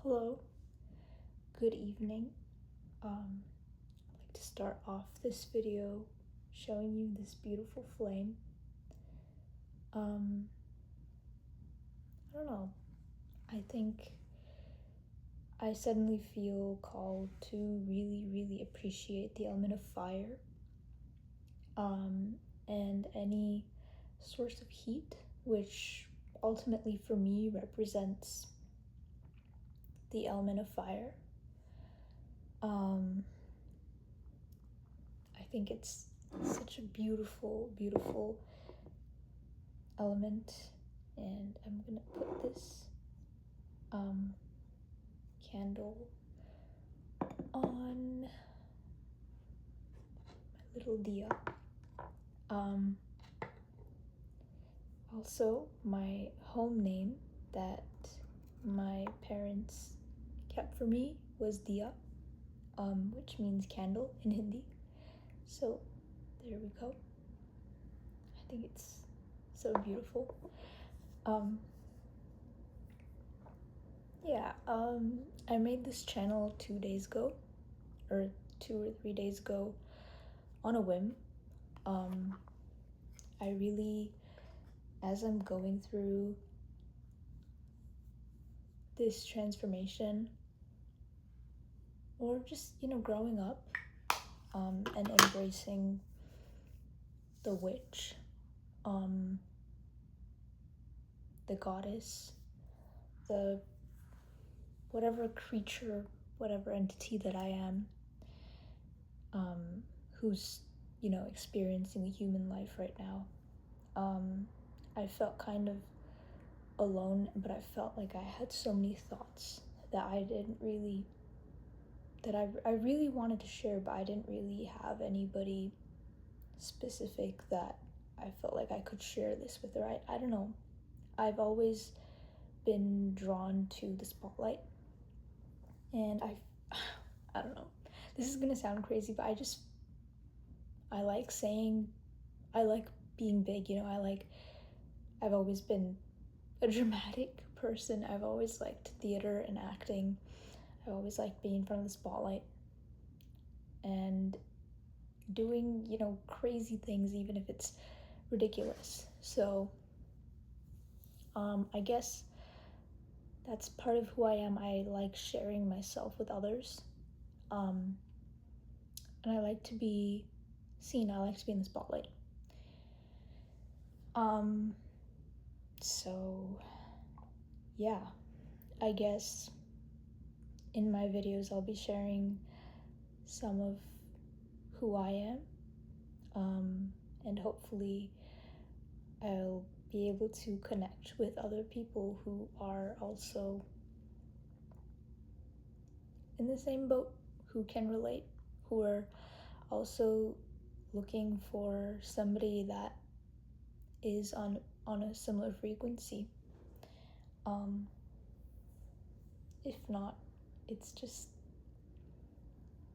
Hello, good evening. I'd like to start off this video showing you this beautiful flame. Um, I don't know. I think I suddenly feel called to really appreciate the element of fire, and any source of heat, which ultimately for me represents the element of fire. I think it's such a beautiful element, and I'm gonna put this candle on my little dia. Also, my home name that my parents kept for me was Dia, which means candle in Hindi. So there we go. I think it's so beautiful. I made this channel 2 days ago, or 2 or 3 days ago, on a whim. I really, as I'm going through this transformation, or just, growing up, and embracing the witch, the goddess, the whatever creature, whatever entity that I am, who's, experiencing a human life right now. I felt kind of alone, but I felt like I had so many thoughts that I really wanted to share, but I didn't really have anybody specific that I felt like I could share this with, or I don't know. I've always been drawn to the spotlight, and I don't know. This is gonna sound crazy, but I like being big, I've always been a dramatic person. I've always liked theater and acting. I've always liked being in front of the spotlight and doing, crazy things, even if it's ridiculous. So, I guess that's part of who I am. I like sharing myself with others. And I like to be seen. I like to be in the spotlight. So yeah, I guess in my videos I'll be sharing some of who I am, and hopefully I'll be able to connect with other people who are also in the same boat, who can relate, who are also looking for somebody that is on a similar frequency. If not, it's just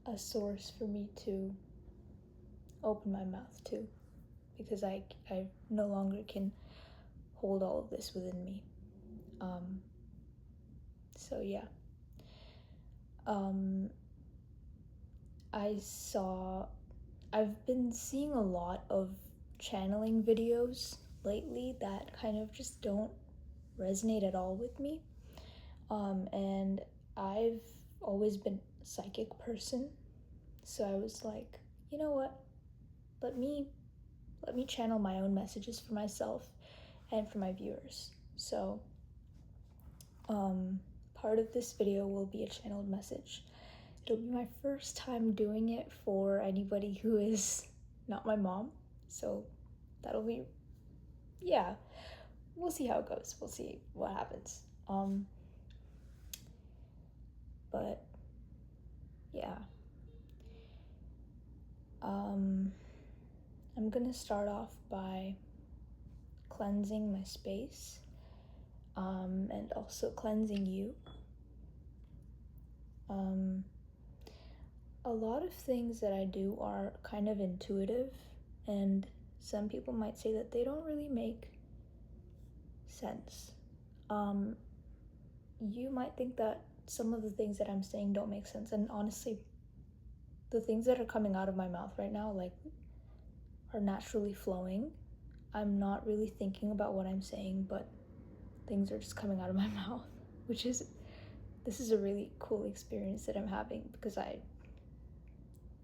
a source for me to open my mouth to, because I no longer can hold all of this within me. So yeah. I've been seeing a lot of channeling videos lately that kind of just don't resonate at all with me. And I've always been a psychic person, so I was like, you know what? Let me channel my own messages for myself and for my viewers. So, part of this video will be a channeled message. It'll be my first time doing it for anybody who is not my mom, so that'll be, yeah, we'll see how it goes. We'll see what happens. But yeah. I'm gonna start off by cleansing my space, and also cleansing you. A lot of things that I do are kind of intuitive, and some people might say that they don't really make sense. You might think that some of the things that I'm saying don't make sense. And honestly, the things that are coming out of my mouth right now, like, are naturally flowing. I'm not really thinking about what I'm saying, but things are just coming out of my mouth, this is a really cool experience that I'm having because I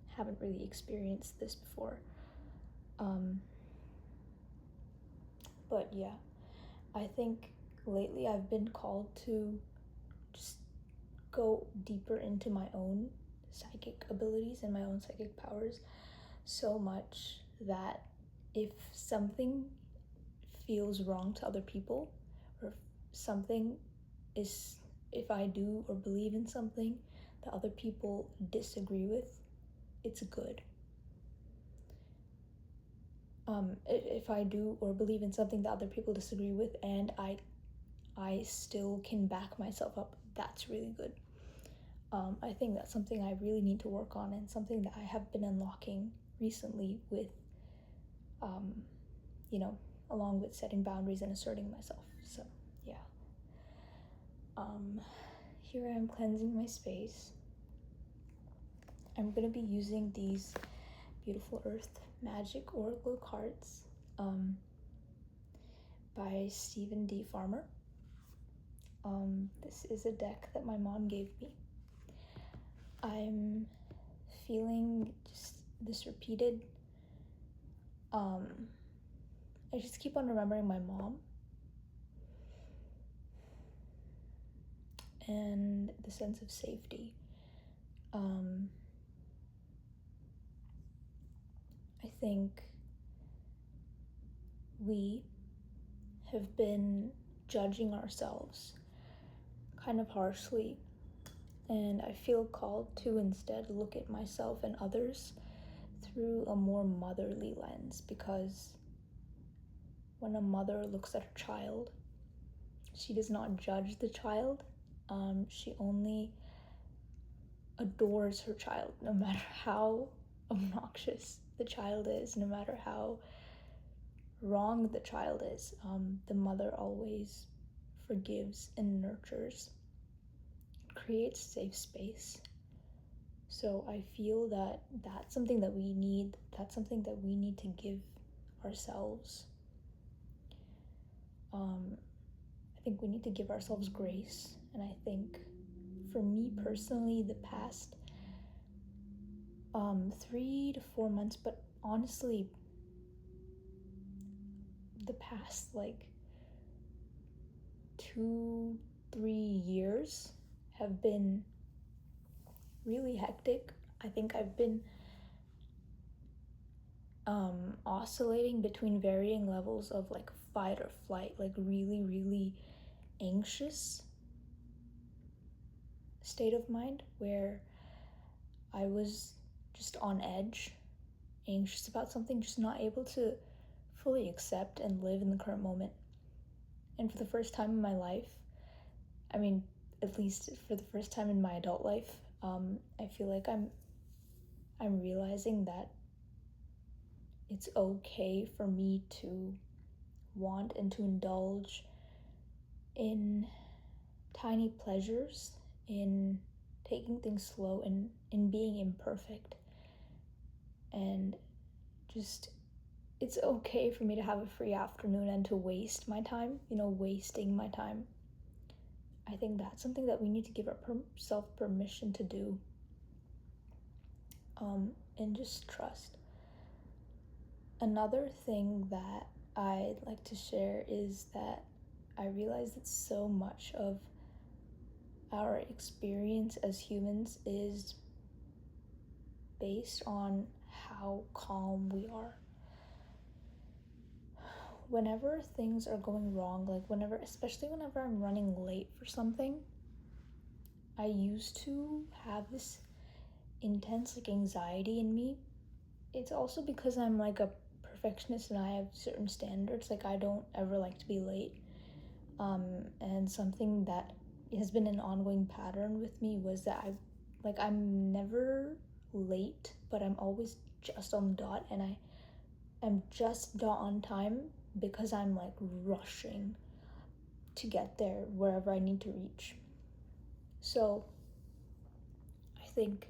haven't really experienced this before. But yeah, I think lately I've been called to just go deeper into my own psychic abilities and my own psychic powers so much that if something feels wrong to other people, or if I do or believe in something that other people disagree with, it's good. If I do or believe in something that other people disagree with and I still can back myself up, that's really good. I think that's something I really need to work on, and something that I have been unlocking recently with, along with setting boundaries and asserting myself. So yeah. Here I am cleansing my space. I'm gonna be using these beautiful Earth Magic Oracle cards by Stephen D. Farmer. This is a deck that my mom gave me. I'm feeling just this repeated, I just keep on remembering my mom and the sense of safety. I think we have been judging ourselves kind of harshly, and I feel called to instead look at myself and others through a more motherly lens, because when a mother looks at her child, she does not judge the child. She only adores her child, no matter how obnoxious the child is, no matter how wrong the child is. The mother always forgives and nurtures, creates safe space. So I feel that that's something that we need to give ourselves. I think we need to give ourselves grace, and I think for me personally, the past 3 to 4 months, but honestly the past 2-3 years have been really hectic. I think I've been oscillating between varying levels of fight or flight, really, really anxious state of mind, where I was just on edge, anxious about something, just not able to fully accept and live in the current moment. And for the first time in my life, at least for the first time in my adult life, I feel like I'm realizing that it's okay for me to want and to indulge in tiny pleasures, in taking things slow, and in being imperfect. And just, it's okay for me to have a free afternoon and to waste my time, wasting my time. I think that's something that we need to give ourselves permission to do, and just trust. Another thing that I'd like to share is that I realize that so much of our experience as humans is based on how calm we are. Whenever things are going wrong, especially whenever I'm running late for something, I used to have this intense anxiety in me. It's also because I'm a perfectionist and I have certain standards. I don't ever like to be late. And something that has been an ongoing pattern with me was that I'm never late, but I'm always just on the dot, and I'm just dot on time because I'm rushing to get there wherever I need to reach. So I think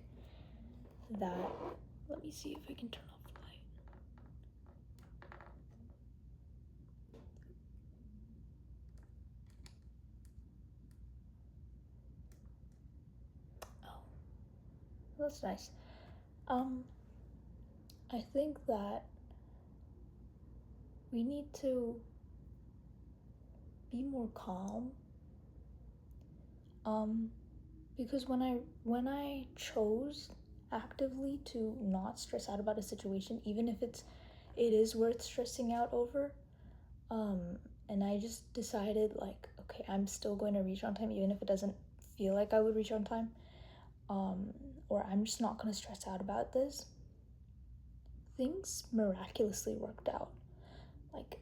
that, let me see if I can turn off the light. Oh, that's nice. I think that we need to be more calm. Because when I chose actively to not stress out about a situation, even if it is worth stressing out over, and I just decided, like, okay, I'm still going to reach on time even if it doesn't feel like I would reach on time, or I'm just not going to stress out about this, things miraculously worked out. Like,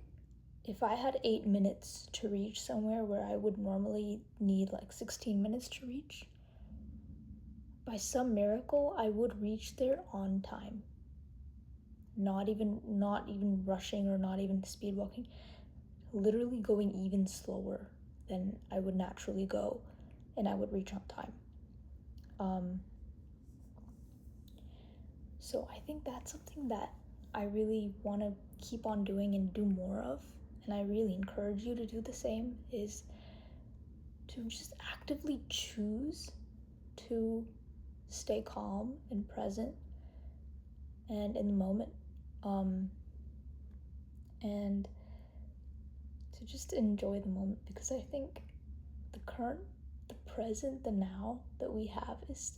if I had 8 minutes to reach somewhere where I would normally need like 16 minutes to reach, by some miracle I would reach there on time. Not even rushing or not even speed walking, literally going even slower than I would naturally go, and I would reach on time. So I think that's something that I really want to keep on doing and do more of, and I really encourage you to do the same, is to just actively choose to stay calm and present and in the moment, and to just enjoy the moment, because I think the present, the now that we have is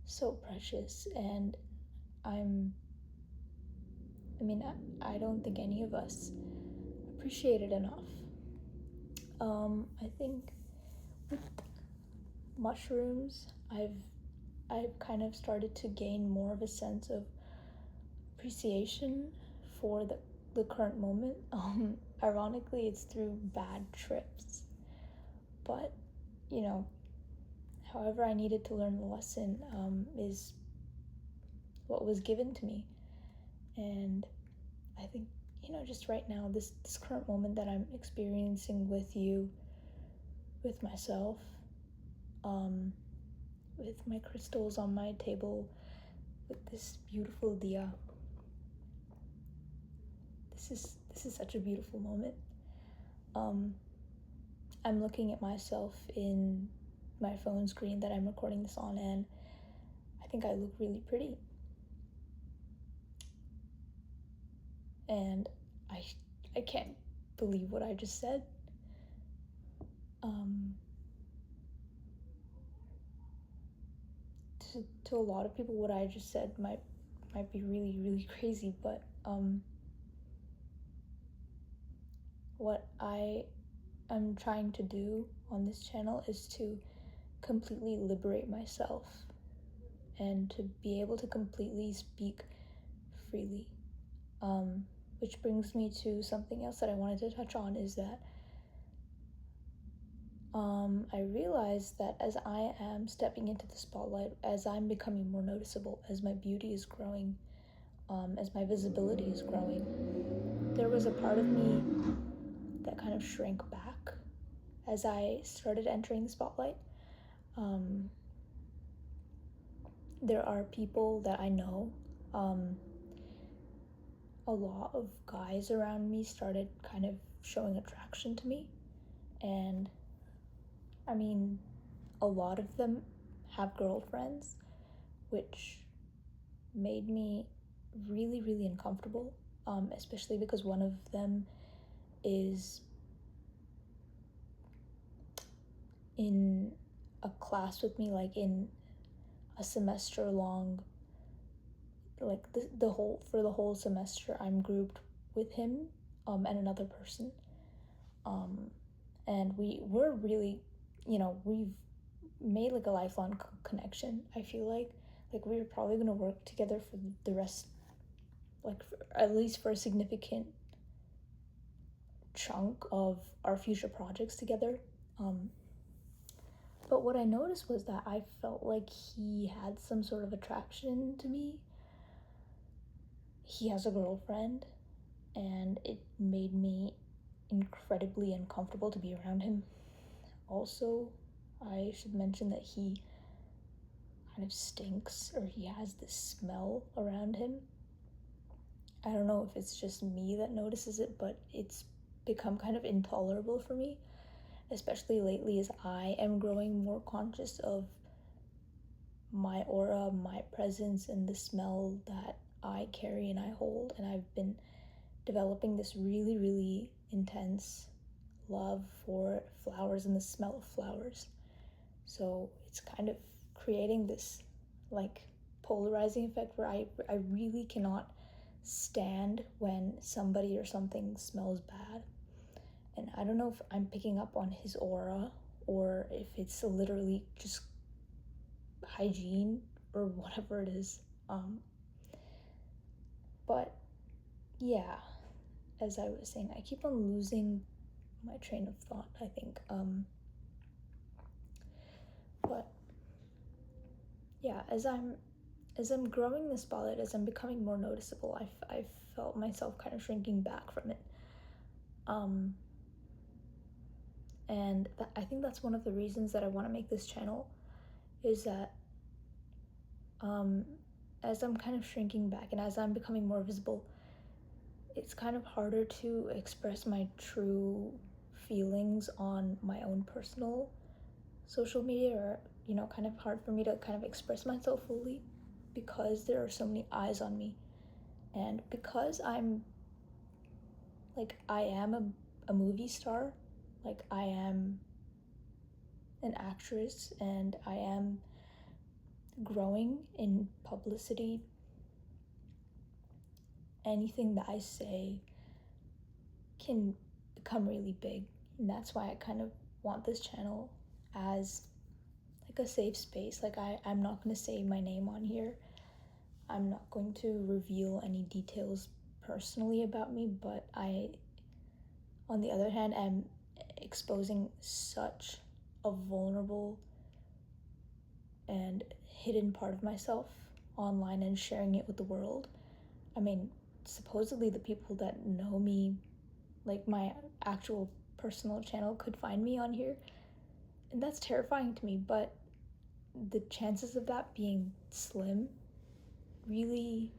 so precious, and I don't think any of us appreciate it enough. I think with mushrooms, I've kind of started to gain more of a sense of appreciation for the current moment. Ironically, it's through bad trips, but however I needed to learn the lesson is what was given to me. And I think, just right now, this current moment that I'm experiencing with you, with myself, with my crystals on my table, with this beautiful diya, this is such a beautiful moment. I'm looking at myself in my phone screen that I'm recording this on, and I think I look really pretty. And I can't believe what I just said. To a lot of people, what I just said might be really, really crazy, but what I am trying to do on this channel is to completely liberate myself and to be able to completely speak freely. Which brings me to something else that I wanted to touch on, is that I realized that as I am stepping into the spotlight, as I'm becoming more noticeable, as my beauty is growing, as my visibility is growing, there was a part of me that kind of shrank back as I started entering the spotlight. There are people that I know, a lot of guys around me started kind of showing attraction to me, and a lot of them have girlfriends, which made me really, really uncomfortable, especially because one of them is in a class with me, like in a semester long, like the whole semester I'm grouped with him and another person, and we're really, we've made like a lifelong connection. I feel like we're probably gonna work together for the rest, like at least for a significant chunk of our future projects together. But what I noticed was that I felt like he had some sort of attraction to me. He has a girlfriend, and it made me incredibly uncomfortable to be around him. Also, I should mention that he kind of stinks, or he has this smell around him. I don't know if it's just me that notices it, but it's become kind of intolerable for me, especially lately as I am growing more conscious of my aura, my presence, and the smell that I carry and I hold. And I've been developing this really, really intense love for flowers and the smell of flowers. So it's kind of creating this like polarizing effect where I really cannot stand when somebody or something smells bad. And I don't know if I'm picking up on his aura or if it's literally just hygiene or whatever it is. But yeah, as I was saying, I keep on losing my train of thought, I think. But yeah, as I'm growing the spotlight, as I'm becoming more noticeable, I felt myself kind of shrinking back from it. And I think that's one of the reasons that I want to make this channel, is that as I'm kind of shrinking back and as I'm becoming more visible, it's kind of harder to express my true feelings on my own personal social media, or kind of hard for me to kind of express myself fully because there are so many eyes on me. And because I am a movie star, like I am an actress, and I am growing in publicity, anything that I say can become really big. And that's why I kind of want this channel as like a safe space. Like I'm not going to say my name on here. I'm not going to reveal any details personally about me, but I, on the other hand, am exposing such a vulnerable and hidden part of myself online and sharing it with the world. I mean, supposedly the people that know me, like my actual personal channel, could find me on here, and that's terrifying to me, but the chances of that being slim really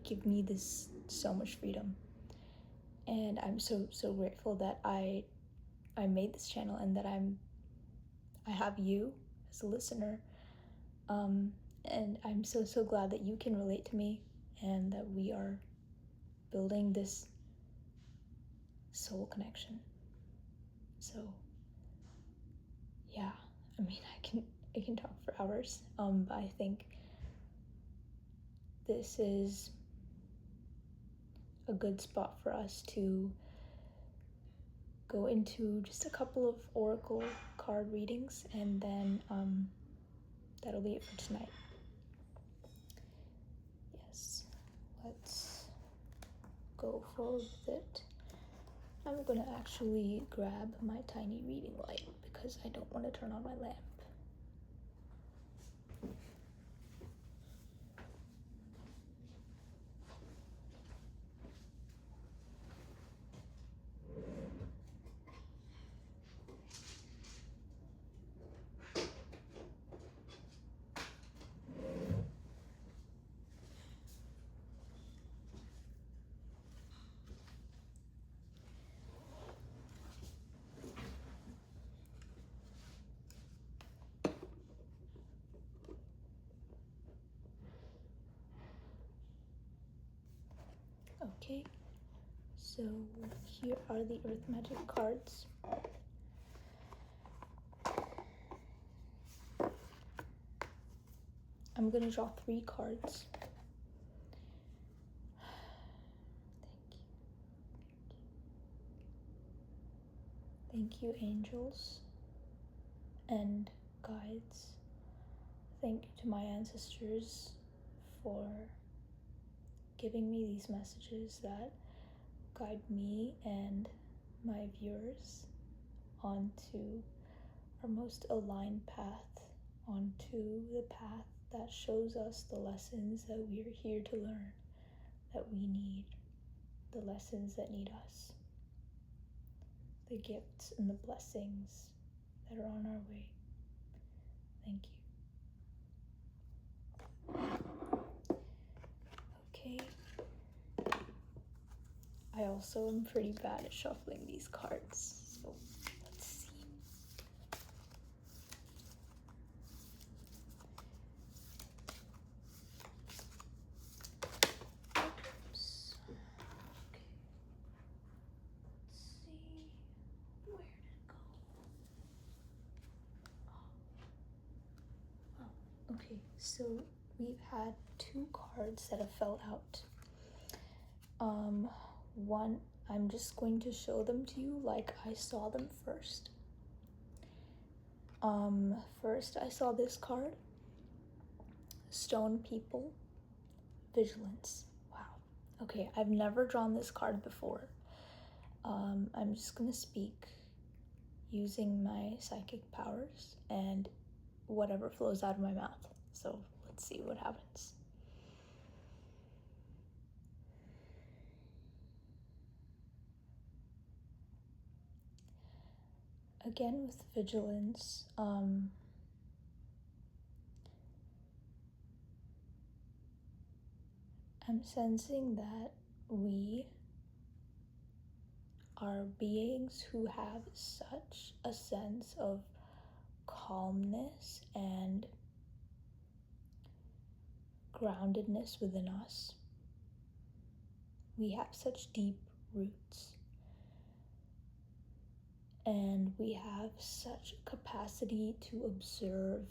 give me this so much freedom. And I'm so grateful that I made this channel, and that I have you as a listener. And I'm so glad that you can relate to me, and that we are building this soul connection. So yeah, I mean, I can talk for hours, but I think this is a good spot for us to go into just a couple of oracle card readings, and then that'll be it for tonight. Yes, let's go forward with it. I'm gonna actually grab my tiny reading light because I don't want to turn on my lamp. Okay, so here are the Earth Magic cards. I'm gonna draw 3 cards. Thank you, angels and guides. Thank you to my ancestors for giving me these messages that guide me and my viewers onto our most aligned path, onto the path that shows us the lessons that we are here to learn, that we need, the lessons that need us, the gifts and the blessings that are on our way. Thank you. Okay. I also am pretty bad at shuffling these cards, so let's see. Oops. Okay. Let's see. Where did it go? Oh, okay. So we've had 2 cards that have fell out. One, I'm just going to show them to you like I saw them first. First I saw this card, Stone People, Vigilance. Wow. Okay, I've never drawn this card before. I'm just gonna speak using my psychic powers and whatever flows out of my mouth. So let's see what happens. Again with Vigilance, I'm sensing that we are beings who have such a sense of calmness and groundedness within us. We have such deep roots, and we have such capacity to observe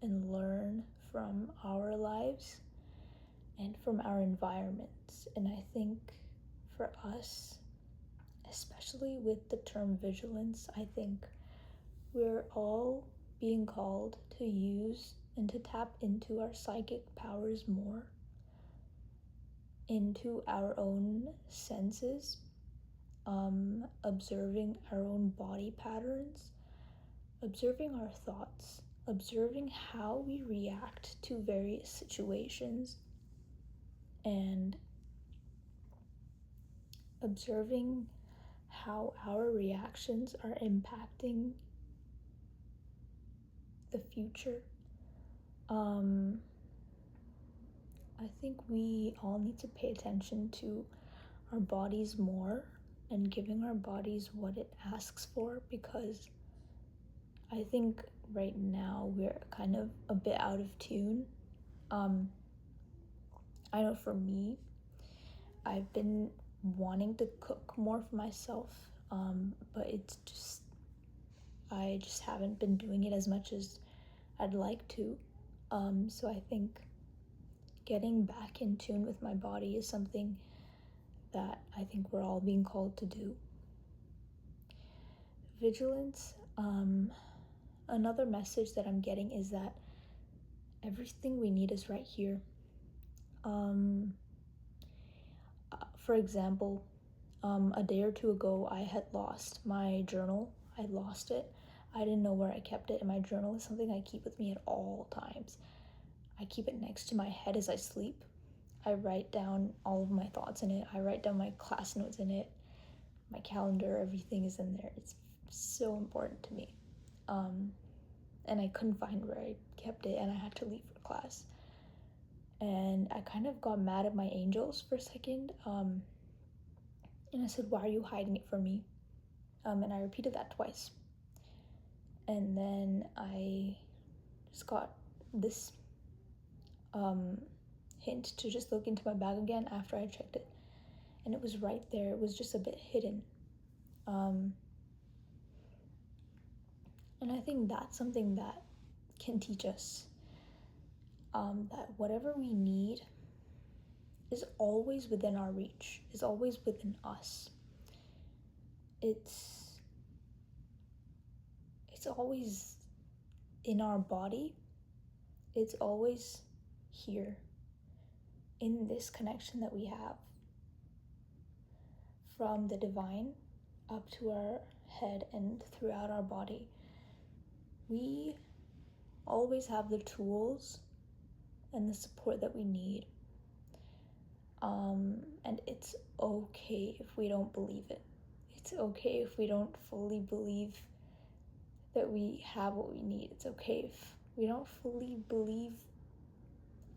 and learn from our lives and from our environments. And I think for us, especially with the term vigilance, I think we're all being called to use and to tap into our psychic powers more, into our own senses, observing our own body patterns, observing our thoughts, observing how we react to various situations, and observing how our reactions are impacting the future. I think we all need to pay attention to our bodies more and giving our bodies what it asks for, because I think right now we're kind of a bit out of tune. I know for me, I've been wanting to cook more for myself, but I just haven't been doing it as much as I'd like to. So I think getting back in tune with my body is something that I think we're all being called to do. Vigilance, another message that I'm getting is that everything we need is right here. For example, a day or two ago, I had lost my journal. I lost it. I didn't know where I kept it, and my journal is something I keep with me at all times. I keep it next to my head as I sleep. I write down all of my thoughts in it. I write down my class notes in it. My calendar, everything is in there. It's so important to me. And I couldn't find where I kept it, and I had to leave for class. And I kind of got mad at my angels for a second. And I said, "Why are you hiding it from me?" And I repeated that twice. And then I just got this hint to just look into my bag again after I checked it. And it was right there. It was just a bit hidden. And I think that's something that can teach us that whatever we need is always within our reach, is always within us. It's always in our body. It's always here in this connection that we have from the divine up to our head and throughout our body. We always have the tools and the support that we need. And it's okay if we don't believe it. It's okay if we don't fully believe that we have what we need. It's okay if we don't fully believe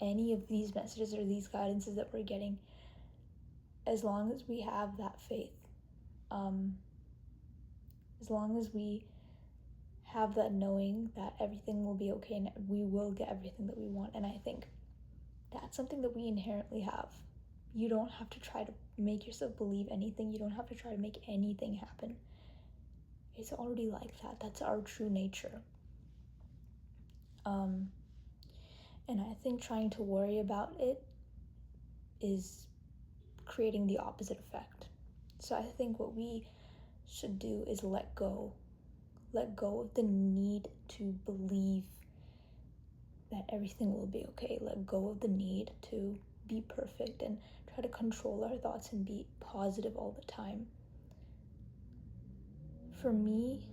any of these messages or these guidances that we're getting, as long as we have that faith, as long as we have that knowing that everything will be okay and we will get everything that we want. And I think that's something that we inherently have. You don't have to try to make yourself believe anything. You don't have to try to make anything happen. It's already like that. That's our true nature. And I think trying to worry about it is creating the opposite effect. So I think what we should do is let go of the need to believe that everything will be okay. Let go of the need to be perfect and try to control our thoughts and be positive all the time. For me,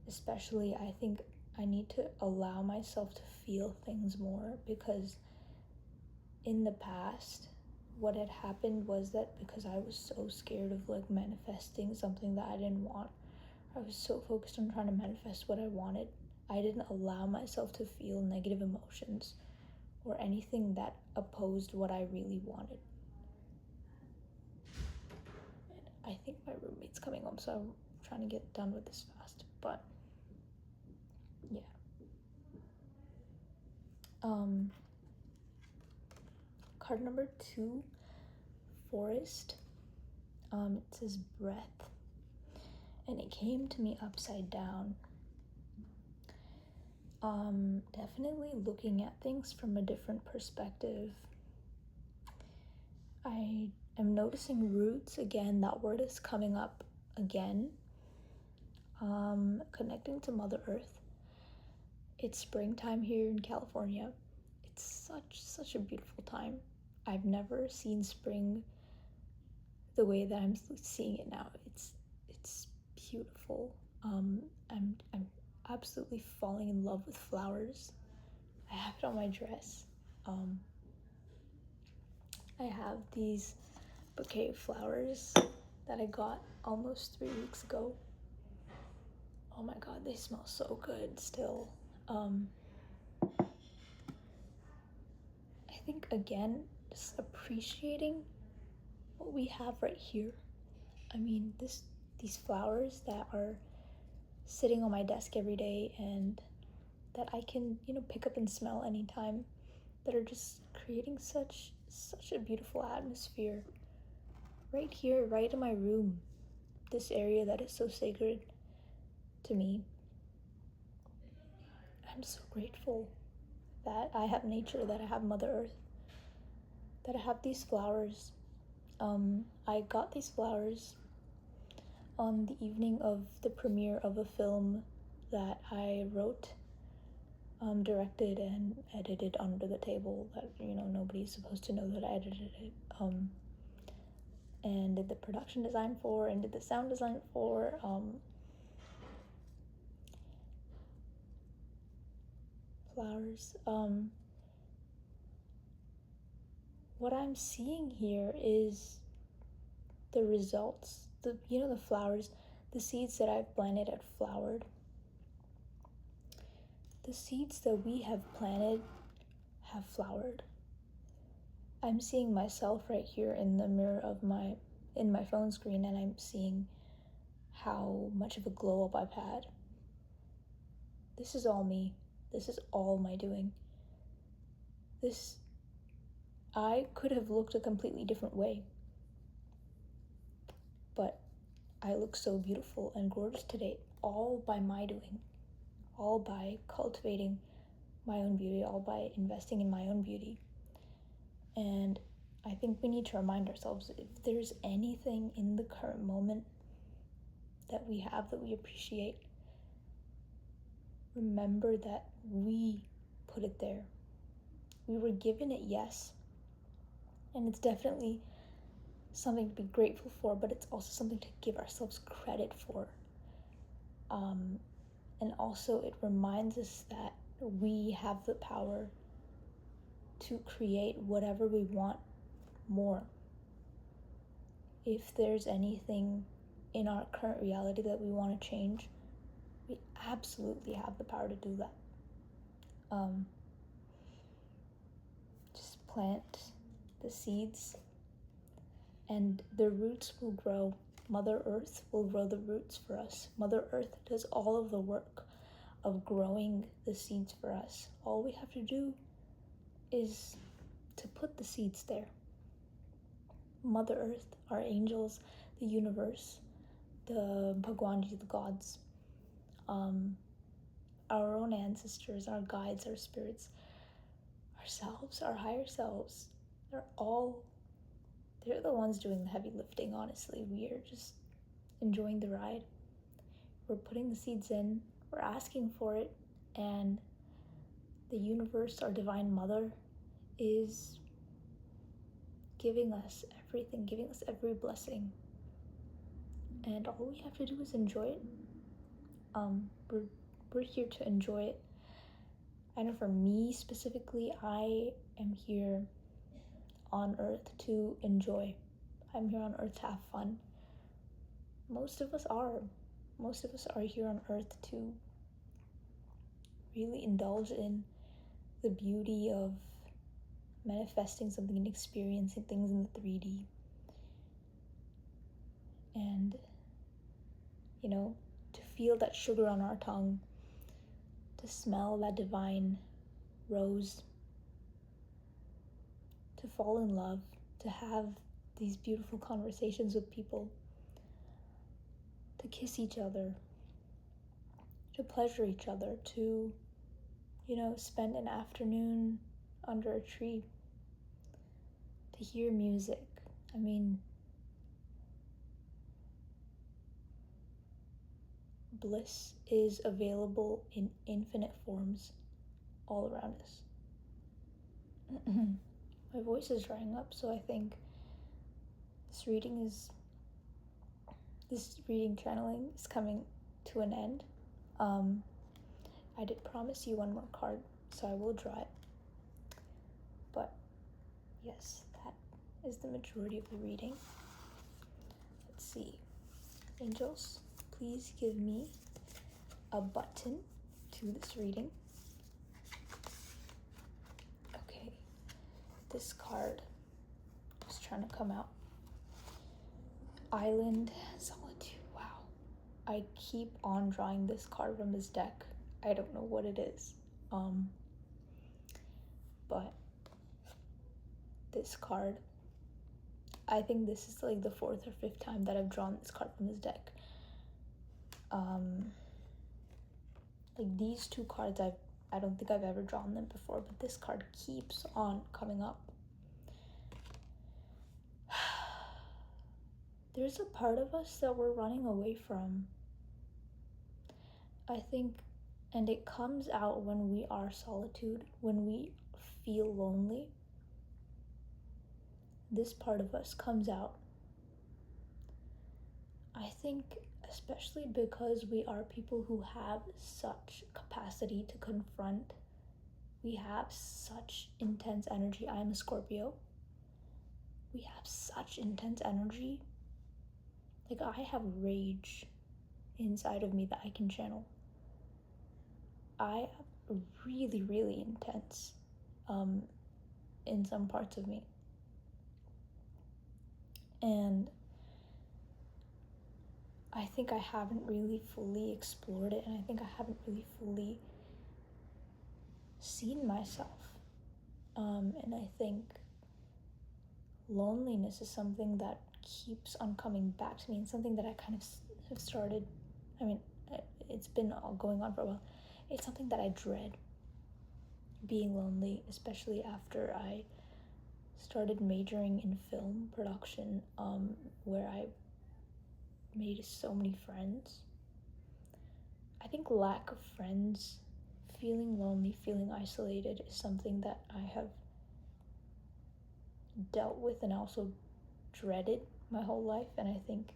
especially, I think I need to allow myself to feel things more, because in the past, what had happened was that because I was so scared of like manifesting something that I didn't want, I was so focused on trying to manifest what I wanted, I didn't allow myself to feel negative emotions or anything that opposed what I really wanted. And I think my roommate's coming home, so I'm trying to get done with this fast, but yeah. Card number 2, Forest. It says breath, and it came to me upside down. Definitely looking at things from a different perspective. I am noticing roots again. That word is coming up again. Connecting to Mother Earth. It's springtime here in California. It's such a beautiful time. I've never seen spring the way that I'm seeing it now. It's beautiful. I'm absolutely falling in love with flowers. I have it on my dress. I have these bouquet of flowers that I got almost 3 weeks ago. Oh my god, they smell so good still. I think again, just appreciating what we have right here. I mean, these flowers that are sitting on my desk every day and that I can, pick up and smell anytime, that are just creating such a beautiful atmosphere right here, right in my room, this area that is so sacred to me. I'm so grateful that I have nature, that I have Mother Earth, that I have these flowers. I got these flowers on the evening of the premiere of a film that I wrote, directed, and edited under the table, that nobody's supposed to know that I edited it, and did the production design for, and did the sound design for. Flowers. What I'm seeing here is the results. The flowers, the seeds that I've planted have flowered. The seeds that we have planted have flowered. I'm seeing myself right here in the mirror of my phone screen, and I'm seeing how much of a glow up I've had. This is all me. This is all my doing. I could have looked a completely different way, but I look so beautiful and gorgeous today, all by my doing, all by cultivating my own beauty, all by investing in my own beauty. And I think we need to remind ourselves, if there's anything in the current moment that we have that we appreciate, remember that we put it there. We were given it, yes, and it's definitely something to be grateful for, but it's also something to give ourselves credit for. And also it reminds us that we have the power to create whatever we want more. If there's anything in our current reality that we want to change, we absolutely have the power to do that. Just plant the seeds and the roots will grow. Mother Earth will grow the roots for us. Mother Earth does all of the work of growing the seeds for us. All we have to do is to put the seeds there. Mother Earth, our angels, the universe, the Bhagwanji, the gods, our own ancestors, our guides, our spirits, ourselves, our higher selves, they're the ones doing the heavy lifting, honestly. We are just enjoying the ride. We're putting the seeds in, we're asking for it, and the universe, our divine mother, is giving us everything, giving us every blessing. And all we have to do is enjoy it. We're here to enjoy it. I know for me specifically, I am here on Earth to enjoy. I'm here on Earth to have fun. Most of us are here on Earth to really indulge in the beauty of manifesting something and experiencing things in the 3D. And, to feel that sugar on our tongue, to smell that divine rose, to fall in love, to have these beautiful conversations with people, to kiss each other, to pleasure each other, to, spend an afternoon under a tree, to hear music. I mean, bliss is available in infinite forms all around us. My voice is drying up, so I think this reading channeling is coming to an end. I did promise you one more card, so I will draw it. But yes, that is the majority of the reading. Let's see. Angels, please give me a button to this reading. Okay, this card is trying to come out. Island Solitude. Wow. I keep on drawing this card from this deck. I don't know what it is. But this card, I think this is like the 4th or 5th time that I've drawn this card from this deck. Like these two cards, I don't think I've ever drawn them before, but this card keeps on coming up. There's a part of us that we're running away from, I think, and it comes out when we are solitude, when we feel lonely. This part of us comes out. I think especially because we are people who have such capacity to confront. We have such intense energy. I am a Scorpio. We have such intense energy. Like, I have rage inside of me that I can channel. I am really, really intense in some parts of me. And I think I haven't really fully explored it, and I think I haven't really fully seen myself. And I think loneliness is something that keeps on coming back to me, and something that I kind of have started, it's been going on for a while. It's something that I dread, being lonely, especially after I started majoring in film production, where I made so many friends. I think lack of friends, feeling lonely, feeling isolated is something that I have dealt with and also dreaded my whole life. And I think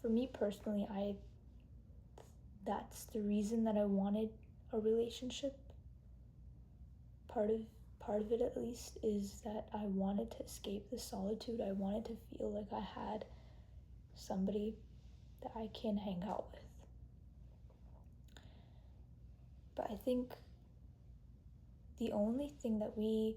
for me personally, that's the reason that I wanted a relationship. Part of it, at least, is that I wanted to escape the solitude. I wanted to feel like I had somebody that I can hang out with. But I think the only thing that we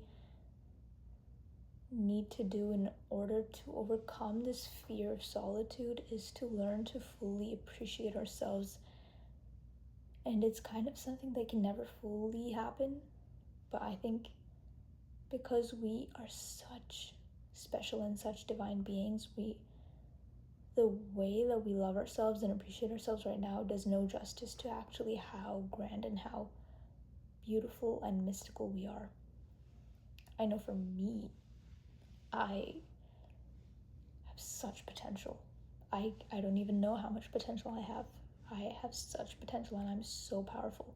need to do in order to overcome this fear of solitude is to learn to fully appreciate ourselves. And it's kind of something that can never fully happen, but I think because we are such special and such divine beings, the way that we love ourselves and appreciate ourselves right now does no justice to actually how grand and how beautiful and mystical we are. I know for me, I have such potential. I don't even know how much potential I have. I have such potential and I'm so powerful.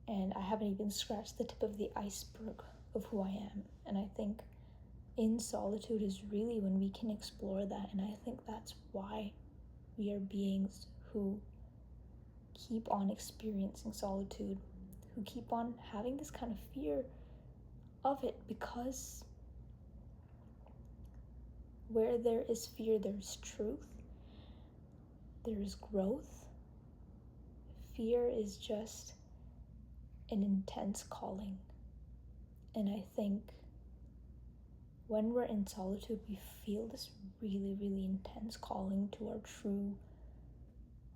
And I haven't even scratched the tip of the iceberg of who I am. And I think in solitude is really when we can explore that. And I think that's why we are beings who keep on experiencing solitude, who keep on having this kind of fear of it, because where there is fear, there's truth, there is growth. Fear is just an intense calling. And I think when we're in solitude, we feel this really, really intense calling to our true,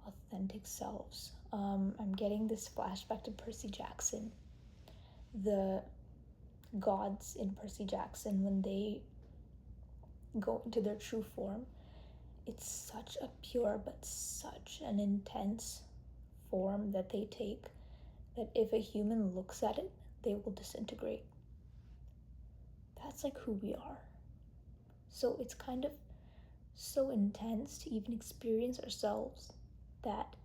authentic selves. I'm getting this flashback to Percy Jackson. The gods in Percy Jackson, when they go into their true form, it's such a pure but such an intense form that they take that if a human looks at it, they will disintegrate. That's like who we are. So it's kind of so intense to even experience ourselves that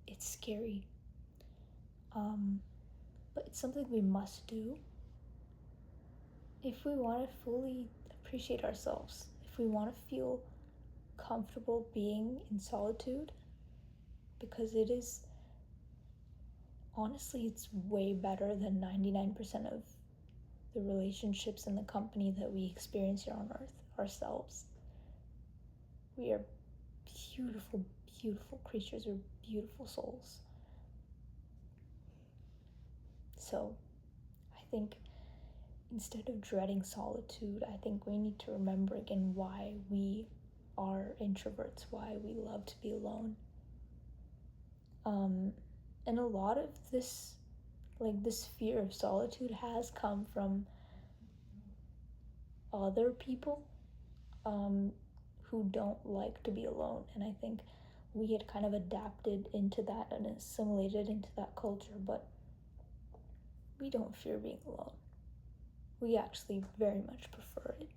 it's scary. But it's something we must do if we want to fully appreciate ourselves, if we want to feel comfortable being in solitude, because it is, honestly, it's way better than 99% of the relationships in the company that we experience here on earth ourselves. We are beautiful, beautiful creatures. We're beautiful souls. So I think instead of dreading solitude, I think we need to remember again why we are introverts, why we love to be alone. And a lot of this, like this fear of solitude, has come from other people who don't like to be alone. And I think we had kind of adapted into that and assimilated into that culture, but we don't fear being alone. We actually very much prefer it.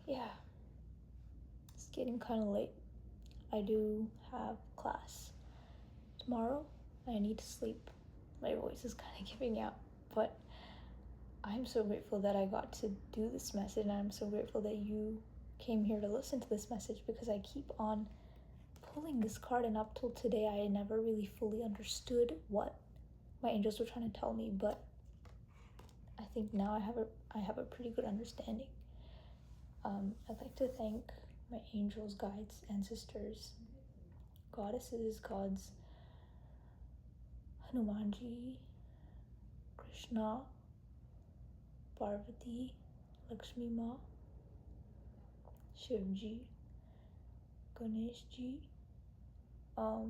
Yeah, it's getting kind of late. I do have class tomorrow. I need to sleep. My voice is kind of giving out, but I'm so grateful that I got to do this message, and I'm so grateful that you came here to listen to this message, because I keep on pulling this card, and up till today I never really fully understood what my angels were trying to tell me, but I think now I have a pretty good understanding. I'd like to thank my angels, guides, ancestors, goddesses, gods, Hanumanji, Krishna, Parvati, Lakshmi Ma, Shivji, Ganeshji, all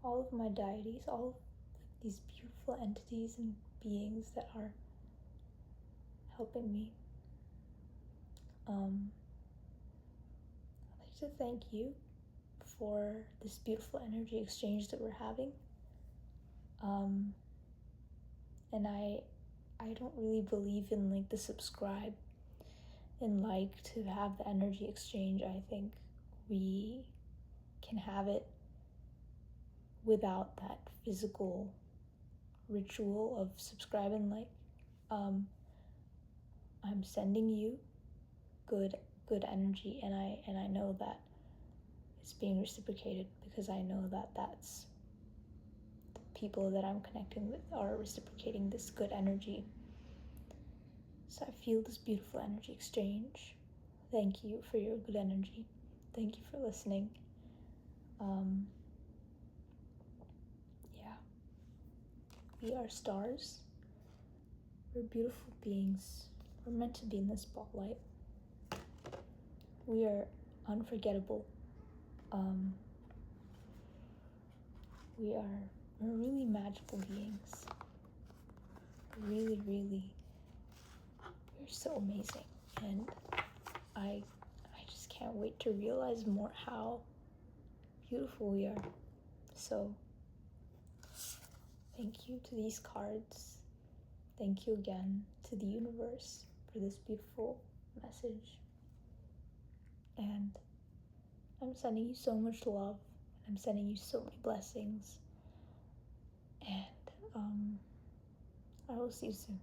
of my deities, all of these beautiful entities and beings that are helping me. I'd like to thank you for this beautiful energy exchange that we're having. And I don't really believe in like the subscribe and like to have the energy exchange. I think we can have it without that physical ritual of subscribe and like. I'm sending you good energy, and I know that it's being reciprocated, because I know that that's the people that I'm connecting with are reciprocating this good energy. So I feel this beautiful energy exchange. Thank you for your good energy. Thank you for listening. Yeah. We are stars. We're beautiful beings. We're meant to be in the spotlight. We are unforgettable. We're really magical beings. Really, really, we're so amazing. And I just can't wait to realize more how beautiful we are. So, thank you to these cards. Thank you again to the universe for this beautiful message. And I'm sending you so much love. I'm sending you so many blessings. And I will see you soon.